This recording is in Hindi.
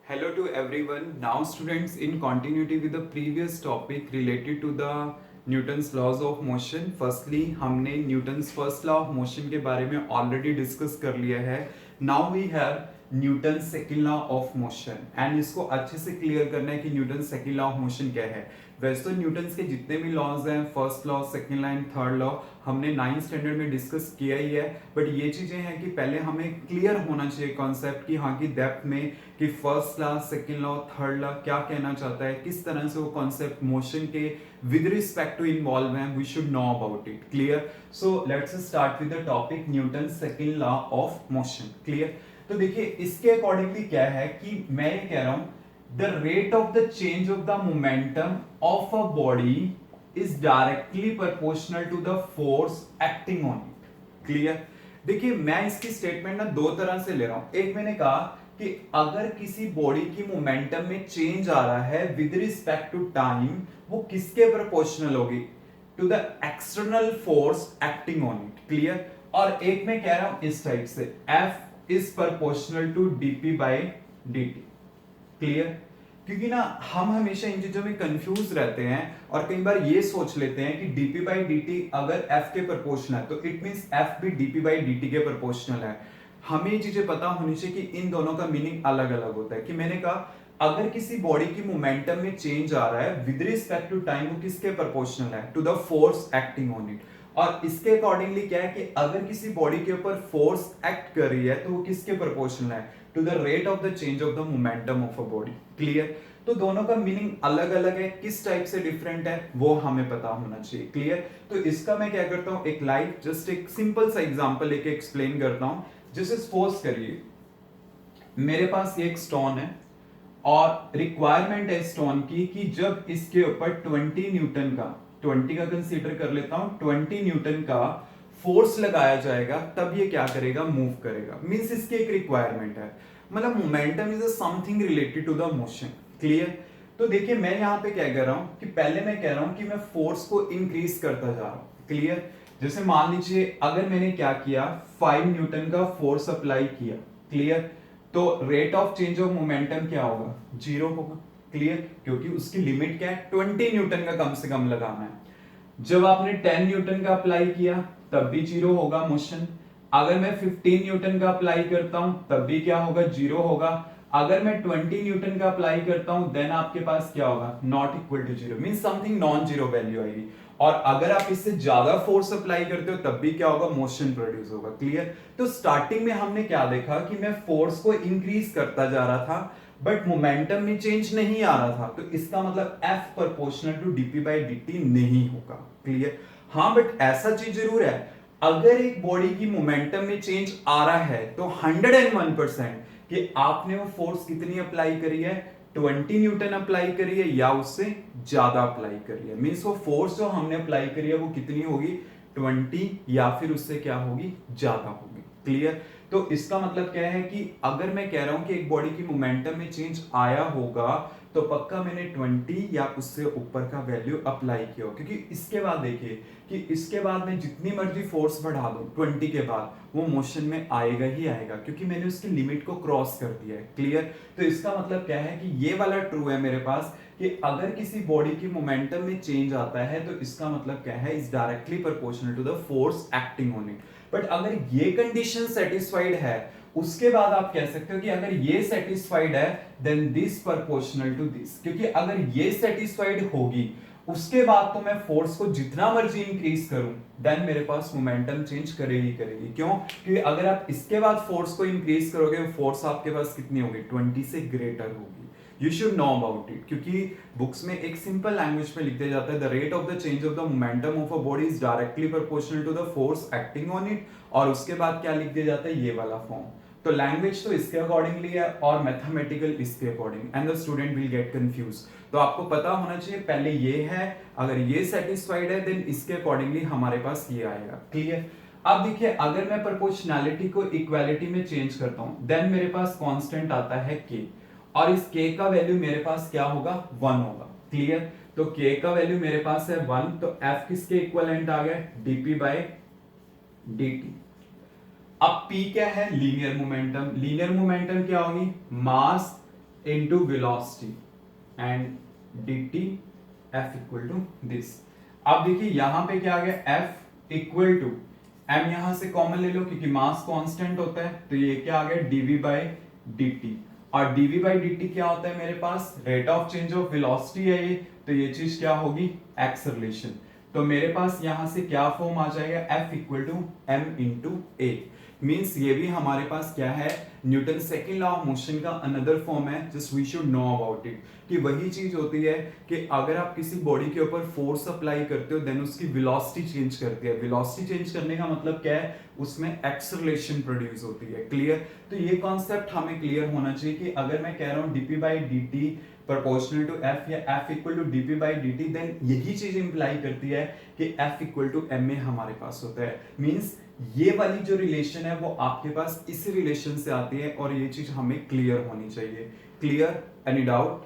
Hello to everyone. Now students, in continuity with the previous topic related to the Newton's laws of motion. Firstly हमने Newton's first law of motion के बारे में already discuss कर लिया है. Now we have Newton's second law of motion and इसको अच्छे से clear करना है कि Newton's second law of motion क्या है. वैसे तो न्यूटन्स के जितने भी लॉज हैं, first law, second law and third law, हमने 9th स्टैंडर्ड में डिस्कस किया ही है. बट ये चीजें हैं कि पहले हमें क्लियर होना चाहिए कॉन्सेप्ट कि हाँ की डेप्थ में कि first law, second law, third law क्या कहना चाहता है, किस तरह से वो कॉन्सेप्ट मोशन के विद रिस्पेक्ट टू इन्वॉल्व हैं, we should know about it. Clear. So let's start with the topic Newton second law of motion. Clear. तो देखिए इसके अकॉर्डिंगली क्या है कि मैं ये कह रहा हूं the rate of the change of the momentum of a body is directly proportional to the force acting on it. Clear? देखिए मैं इसकी स्टेटमेंट ना दो तरह से ले रहा हूं. एक मैंने कहा कि अगर किसी बॉडी की मोमेंटम में चेंज आ रहा है विद रिस्पेक्ट टू टाइम, वो किसके प्रोपोर्शनल होगी? To the external force acting on it. Clear. और एक मैं कह रहा हूं इस टाइप से, F is proportional to dp by dt. Clear. क्योंकि ना हम हमेशा इन चीजों में कंफ्यूज रहते हैं और कई बार ये सोच लेते हैं कि dp बाई dt अगर f के प्रोपोर्शनल है तो इट मींस f भी dp बाई dt के प्रोपोर्शनल है. हमें ये चीजें पता होनी चाहिए कि इन दोनों का मीनिंग अलग अलग होता है. कि मैंने कहा अगर किसी बॉडी की मोमेंटम में चेंज आ रहा है विद रिस्पेक्ट टू टाइम, वो किसके प्रोपोर्शनल है? To the force acting on it. और इसके अकॉर्डिंगली क्या है कि अगर किसी बॉडी के ऊपर फोर्स एक्ट कर रही है तो वो किसके प्रोपोर्शनल है? To the rate of the change of the momentum of a body. Clear. तो दोनों का मीनिंग अलग अलग है, किस टाइप से डिफरेंट है वो हमें पता होना चाहिए. क्लियर. तो इसका मैं क्या करता हूं, एक लाइव जस्ट एक सिंपल सा एग्जांपल लेके एक्सप्लेन करता हूं. जैसे सपोज करिए मेरे पास ये एक स्टोन है और रिक्वायरमेंट है स्टोन की कि जब इसके ऊपर 20 न्यूटन का, 20 का कंसीडर कर लेता हूं, 20 न्यूटन का फोर्स लगाया जाएगा तब ये क्या करेगा? मूव करेगा. मींस इसकी एक रिक्वायरमेंट है. मतलब momentum is something related to the motion. Clear. तो देखिए मैं यहां पे क्या कर रहा हूं कि पहले मैं कह रहा हूं कि मैं फोर्स को इंक्रीज करता जा रहा हूं. क्लियर. जैसे मान लीजिए अगर मैंने क्या किया, 5 न्यूटन का फोर्स अप्लाई किया. क्लियर. तो rate of change of momentum क्या होगा? 0 होगा. क्लियर. क्योंकि उसकी लिमिट क्या है? 20 न्यूटन का कम से कम लगाना है. जब आपने 10 न्यूटन का अप्लाई किया तब भी 0 होगा मोशन. अगर मैं 15 न्यूटन का अप्लाई करता हूं तब भी क्या होगा? 0 होगा. अगर मैं 20 न्यूटन का अप्लाई करता हूं देन आपके पास क्या होगा? Not equal to 0. Means something non zero value आएगी. और अगर आप इससे ज्यादा फोर्स अप्लाई करते हो तब भी क्या होगा? मोशन प्रोड्यूस होगा. क्लियर. तो स्टार्टिंग में हमने क्या देखा कि मैं फोर्स को इंक्रीज करता जा रहा था बट मोमेंटम में चेंज नहीं आ रहा था. तो इसका मतलब F proportional to dp by dt नहीं होगा. क्लियर. हाँ बट ऐसा चीज जरूर है, अगर एक बॉडी की मोमेंटम में चेंज आ रहा है तो 101% कि आपने वो फोर्स कितनी अप्लाई करी है? 20 न्यूटन अप्लाई करी है या उससे ज्यादा अप्लाई करी है. मींस वो फोर्स जो हमने अप्लाई करी है वो कितनी होगी? 20 या फिर उससे क्या होगी? ज्यादा होगी. क्लियर. तो इसका मतलब क्या है कि अगर मैं कह रहा हूं कि एक बॉडी की मोमेंटम में चेंज आया होगा तो पक्का मैंने 20 या उससे ऊपर का वैल्यू अप्लाई किया. क्योंकि इसके बाद देखिए कि इसके बाद मैं जितनी मर्जी फोर्स बढ़ा दूं 20 के बाद वो मोशन में आएगा ही आएगा क्योंकि मैंने उसकी लिमिट को क्रॉस कर दिया है. क्लियर. तो इसका मतलब क्या है कि ये वाला ट्रू है मेरे पास कि अगर किसी बॉडी की मोमेंटम में चेंज आता है तो इसका मतलब क्या है? Is directly proportional to the force acting on it. But अगर ये कंडीशन सेटिस्फाइड है उसके बाद आप कह सकते हो कि अगर ये सेटिस्फाइड है then this proportional to this. क्योंकि अगर ये सेटिस्फाइड होगी उसके बाद तो मैं फोर्स को जितना मर्जी इंक्रीज करूं देन मेरे पास मोमेंटम चेंज करेगी करेगी. क्यों? क्योंकि अगर आप इसके बाद फोर्स को इंक्रीज करोगे फोर्स आपके पास कितनी होगी? 20 से ग्रेटर होगी. You should know about it. क्योंकि बुक्स में एक सिंपल लैंग्वेज में लिख दिया जाता है the rate of the change of the momentum of a body is directly proportional to the force acting on it. और उसके बाद क्या लिख दिया जाता है? ये वाला फॉर्म. तो लैंग्वेज तो इसके अकॉर्डिंगली है और मैथमेटिकल इसके according and the student will get confuse. तो आपको पता होना चाहिए पहले ये है, अगर ये सेटिस्फाइड है देन इसके अकॉर्डिंगली हमारे पास ये आएगा. क्लियर. अब देखिए अगर मैं प्रोपोर्शनैलिटी को इक्वालिटी में चेंज करता हूं देन मेरे पास कांस्टेंट आता है k और इस k का वैल्यू मेरे पास क्या होगा? 1 होगा. क्लियर. तो k का वैल्यू मेरे पास है 1. तो f किसके इक्विवेलेंट आ गया? dp by dt. अब p क्या है? Linear momentum. लीनियर मोमेंटम क्या होगी? मास into velocity and dt f equal to this। अब देखिए यहां पे क्या आ गया, f इक्वल टू m, यहां से कॉमन ले लो क्योंकि मास कांस्टेंट होता है, तो ये क्या आ गया dv बाय dt। और dv बाय dt क्या होता है मेरे पास, rate of change of velocity है ये, तो ये चीज क्या होगी, एक्सेलरेशन। तो मेरे पास यहां से क्या फॉर्म आ जाएगा, f equal to m into a. Means ये भी हमारे पास क्या है, Newton second law of motion का अनदर फॉर्म है, just we should know about it. कि वही चीज होती है कि अगर आप किसी बॉडी के ऊपर फोर्स अप्लाई करते हो देन उसकी वेलोसिटी चेंज करती है। वेलोसिटी चेंज करने का मतलब क्या है, उसमें एक्सेलरेशन प्रोड्यूस होती है। क्लियर? तो ये कॉन्सेप्ट हमें क्लियर होना चाहिए कि अगर मैं कह रहा हूं dp by dt proportional to f या f equal to dp by dt, then यही चीज इंप्लाई करती है कि f इक्वल टू m में हमारे पास होता है। मींस ये वाली जो रिलेशन है वो आपके पास इस रिलेशन से आती है और ये चीज हमें क्लियर होनी चाहिए। क्लियर? Any doubt?